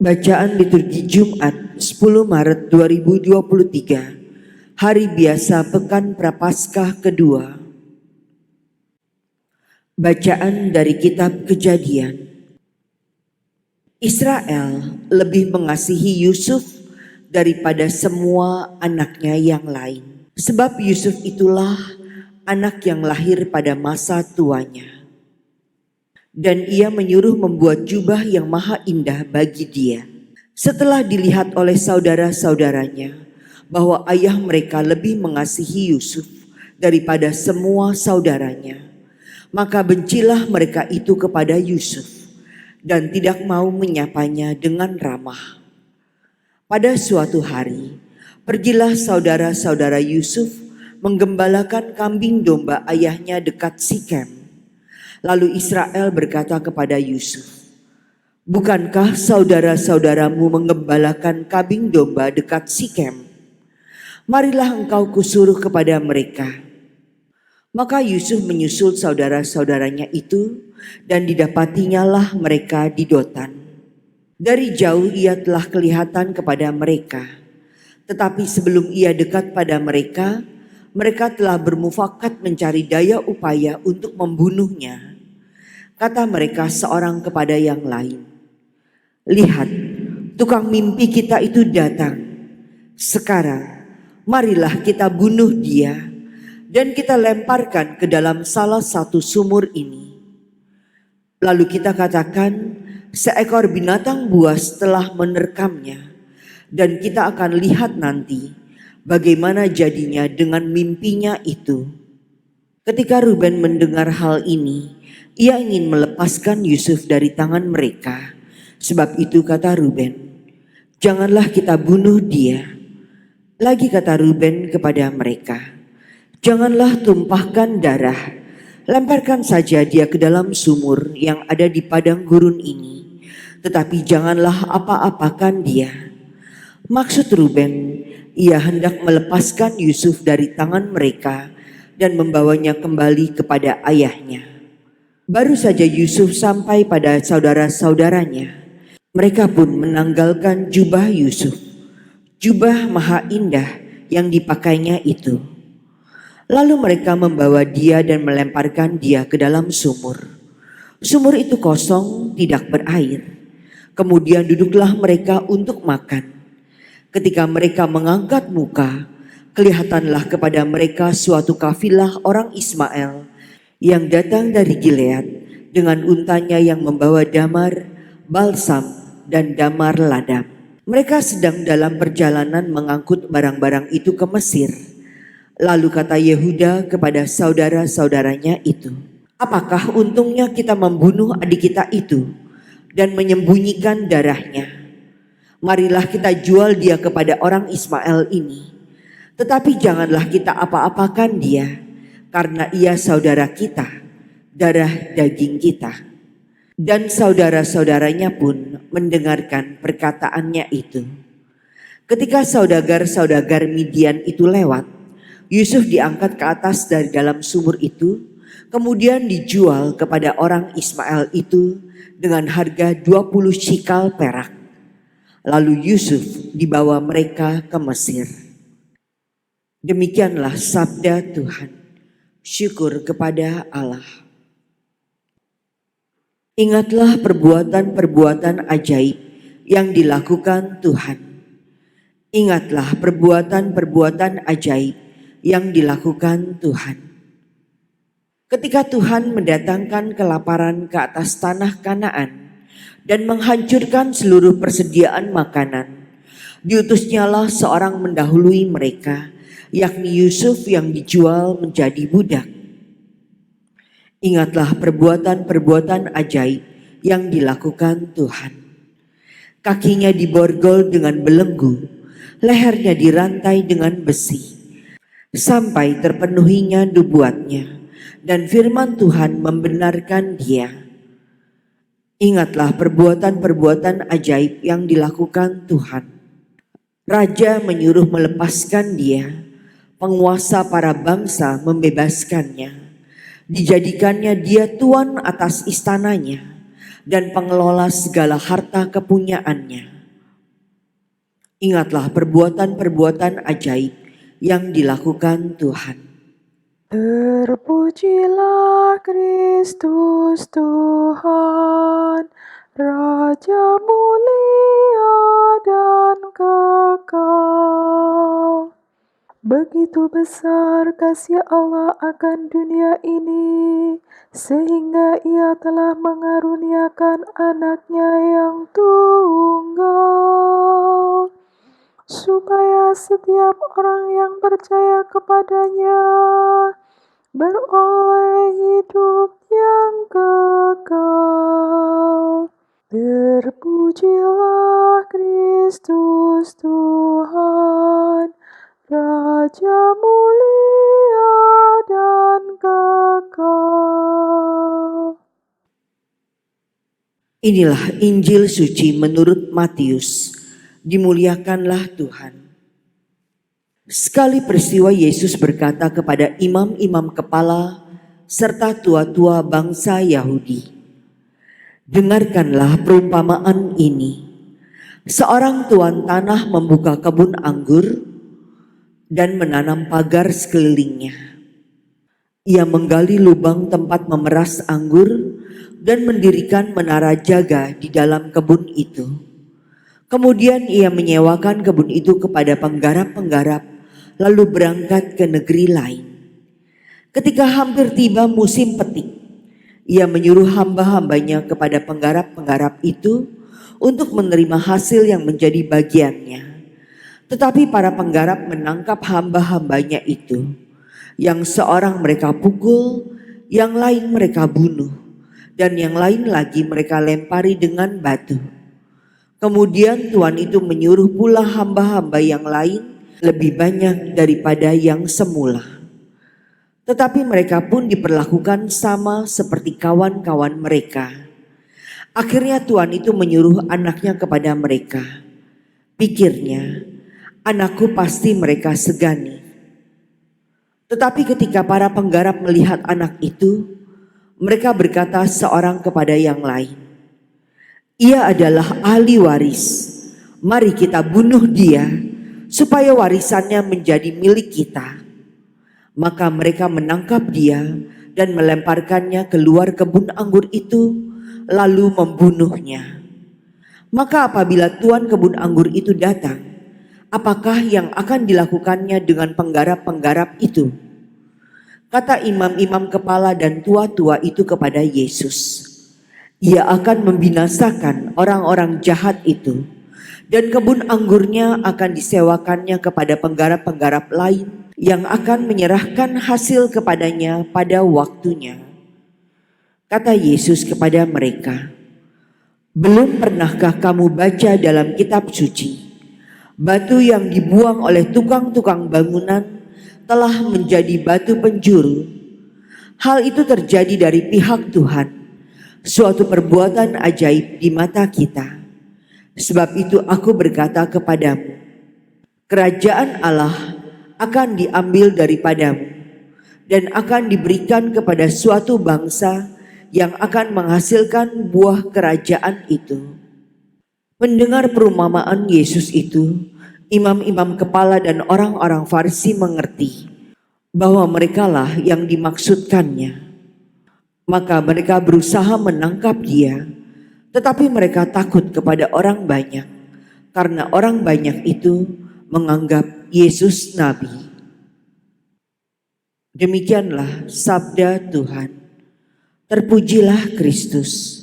Bacaan liturgi Jumat 10 Maret 2023, Hari Biasa Pekan Prapaskah kedua. Bacaan dari Kitab Kejadian. Israel lebih mengasihi Yusuf daripada semua anaknya yang lain. Sebab Yusuf itulah anak yang lahir pada masa tuanya. Dan ia menyuruh membuat jubah yang maha indah bagi dia. Setelah dilihat oleh saudara-saudaranya bahwa ayah mereka lebih mengasihi Yusuf daripada semua saudaranya, maka bencilah mereka itu kepada Yusuf dan tidak mau menyapanya dengan ramah. Pada suatu hari, pergilah saudara-saudara Yusuf menggembalakan kambing domba ayahnya dekat Sikem. Lalu Israel berkata kepada Yusuf, "Bukankah saudara-saudaramu menggembalakan kambing domba dekat Sikem? Marilah engkau kusuruh kepada mereka." Maka Yusuf menyusul saudara-saudaranya itu, dan didapatinyalah mereka di Dotan. Dari jauh ia telah kelihatan kepada mereka, tetapi sebelum ia dekat pada mereka, mereka telah bermufakat mencari daya upaya untuk membunuhnya. Kata mereka seorang kepada yang lain, "Lihat, tukang mimpi kita itu datang. Sekarang marilah kita bunuh dia dan kita lemparkan ke dalam salah satu sumur ini. Lalu kita katakan, seekor binatang buas telah menerkamnya, dan kita akan lihat nanti bagaimana jadinya dengan mimpinya itu." Ketika Ruben mendengar hal ini, ia ingin melepaskan Yusuf dari tangan mereka. Sebab itu kata Ruben, "Janganlah kita bunuh dia." Lagi kata Ruben kepada mereka, "Janganlah tumpahkan darah. Lemparkan saja dia ke dalam sumur yang ada di padang gurun ini. Tetapi janganlah apa-apakan dia." Maksud Ruben, ia hendak melepaskan Yusuf dari tangan mereka dan membawanya kembali kepada ayahnya. Baru saja Yusuf sampai pada saudara-saudaranya, mereka pun menanggalkan jubah Yusuf, jubah maha indah yang dipakainya itu. Lalu mereka membawa dia dan melemparkan dia ke dalam sumur. Sumur itu kosong, tidak berair. Kemudian duduklah mereka untuk makan. Ketika mereka mengangkat muka, kelihatanlah kepada mereka suatu kafilah orang Ismail yang datang dari Gilead dengan untanya yang membawa damar, balsam, dan damar ladam. Mereka sedang dalam perjalanan mengangkut barang-barang itu ke Mesir. Lalu kata Yehuda kepada saudara-saudaranya itu, "Apakah untungnya kita membunuh adik kita itu dan menyembunyikan darahnya? Marilah kita jual dia kepada orang Ismail ini. Tetapi janganlah kita apa-apakan dia, karena ia saudara kita, darah daging kita." Dan saudara-saudaranya pun mendengarkan perkataannya itu. Ketika saudagar-saudagar Midian itu lewat, Yusuf diangkat ke atas dari dalam sumur itu, kemudian dijual kepada orang Ismail itu dengan harga 20 shikal perak. Lalu Yusuf dibawa mereka ke Mesir. Demikianlah sabda Tuhan. Syukur kepada Allah. Ingatlah perbuatan-perbuatan ajaib yang dilakukan Tuhan. Ingatlah perbuatan-perbuatan ajaib yang dilakukan Tuhan. Ketika Tuhan mendatangkan kelaparan ke atas tanah Kanaan dan menghancurkan seluruh persediaan makanan, diutusnyalah seorang mendahului mereka, yakni Yusuf yang dijual menjadi budak. Ingatlah perbuatan-perbuatan ajaib yang dilakukan Tuhan. Kakinya diborgol dengan belenggu, lehernya dirantai dengan besi, sampai terpenuhinya nubuatnya, dan firman Tuhan membenarkan dia. Ingatlah perbuatan-perbuatan ajaib yang dilakukan Tuhan. Raja menyuruh melepaskan dia, penguasa para bangsa membebaskannya. Dijadikannya dia tuan atas istananya dan pengelola segala harta kepunyaannya. Ingatlah perbuatan-perbuatan ajaib yang dilakukan Tuhan. Terpujilah Kristus Tuhan, Raja mulia dan kekal. Begitu besar kasih Allah akan dunia ini, sehingga Ia telah mengaruniakan anaknya yang tunggal, supaya setiap orang yang percaya kepadanya beroleh hidup yang kekal. Terpujilah Kristus Tuhan, Raja mulia dan kekal. Inilah Injil suci menurut Matius. Dimuliakanlah Tuhan. Sekali peristiwa Yesus berkata kepada imam-imam kepala serta tua-tua bangsa Yahudi, "Dengarkanlah perumpamaan ini. Seorang tuan tanah membuka kebun anggur dan menanam pagar sekelilingnya. Ia menggali lubang tempat memeras anggur dan mendirikan menara jaga di dalam kebun itu. Kemudian ia menyewakan kebun itu kepada penggarap-penggarap, lalu berangkat ke negeri lain. Ketika hampir tiba musim petik, ia menyuruh hamba-hambanya kepada penggarap-penggarap itu untuk menerima hasil yang menjadi bagiannya. Tetapi para penggarap menangkap hamba-hambanya itu, yang seorang mereka pukul, yang lain mereka bunuh, dan yang lain lagi mereka lempari dengan batu. Kemudian tuan itu menyuruh pula hamba-hamba yang lain lebih banyak daripada yang semula. Tetapi mereka pun diperlakukan sama seperti kawan-kawan mereka. Akhirnya tuan itu menyuruh anaknya kepada mereka. Pikirnya, anakku pasti mereka segani. Tetapi ketika para penggarap melihat anak itu, mereka berkata seorang kepada yang lain, "Ia adalah ahli waris. Mari kita bunuh dia, supaya warisannya menjadi milik kita." Maka mereka menangkap dia dan melemparkannya keluar kebun anggur itu, lalu membunuhnya. Maka apabila tuan kebun anggur itu datang, apakah yang akan dilakukannya dengan penggarap-penggarap itu? Kata imam-imam kepala dan tua-tua itu kepada Yesus, "Ia akan membinasakan orang-orang jahat itu, dan kebun anggurnya akan disewakannya kepada penggarap-penggarap lain yang akan menyerahkan hasil kepadanya pada waktunya." Kata Yesus kepada mereka, "Belum pernahkah kamu baca dalam kitab suci, batu yang dibuang oleh tukang-tukang bangunan telah menjadi batu penjuru? Hal itu terjadi dari pihak Tuhan, suatu perbuatan ajaib di mata kita. Sebab itu aku berkata kepadamu, kerajaan Allah akan diambil daripadamu dan akan diberikan kepada suatu bangsa yang akan menghasilkan buah kerajaan itu." Mendengar perumpamaan Yesus itu, imam-imam kepala dan orang-orang Farisi mengerti bahwa merekalah yang dimaksudkannya. Maka mereka berusaha menangkap dia, tetapi mereka takut kepada orang banyak, karena orang banyak itu menganggap Yesus nabi. Demikianlah sabda Tuhan. Terpujilah Kristus.